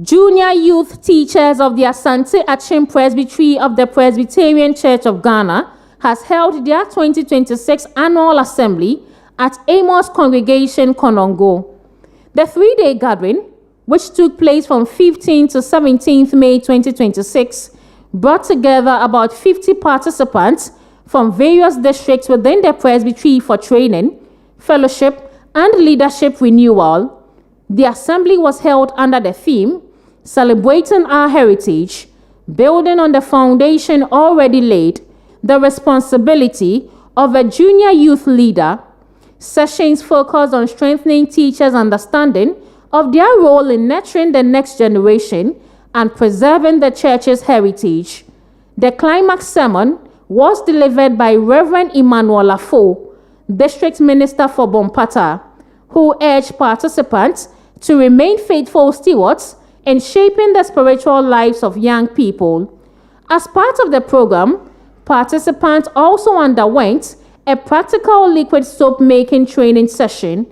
Junior youth teachers of the Asante Akyem Presbytery of the Presbyterian Church of Ghana has held their 2026 annual assembly at Amos Congregation, Konongo. The three-day gathering, which took place from 15 to 17th May 2026, brought together about 50 participants from various districts within the Presbytery for training, fellowship, and leadership renewal. The assembly was held under the theme, Celebrating Our Heritage, Building on the Foundation Already Laid, the Responsibility of a Junior Youth Leader. Sessions focused on strengthening teachers' understanding of their role in nurturing the next generation and preserving the church's heritage. The climax sermon was delivered by Reverend Emmanuel Afo, District Minister for Bompata, who urged participants to remain faithful stewards in shaping the spiritual lives of young people. As part of the program, participants also underwent a practical liquid soap making training session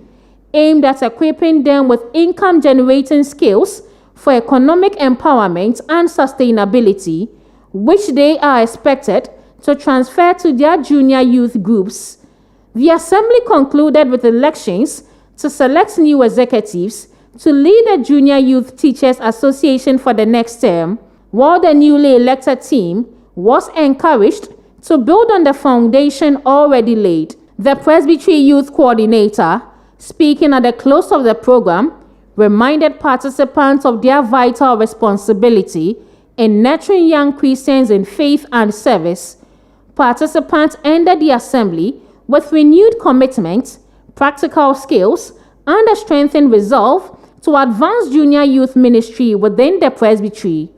aimed at equipping them with income-generating skills for economic empowerment and sustainability, which they are expected to transfer to their junior youth groups. The assembly concluded with elections to select new executives to lead the Junior Youth Teachers Association for the next term, while the newly elected team was encouraged to build on the foundation already laid. The Presbytery Youth Coordinator, speaking at the close of the program, reminded participants of their vital responsibility in nurturing young Christians in faith and service. Participants ended the assembly with renewed commitment, practical skills, and a strengthened resolve to advance junior youth ministry within the Presbytery.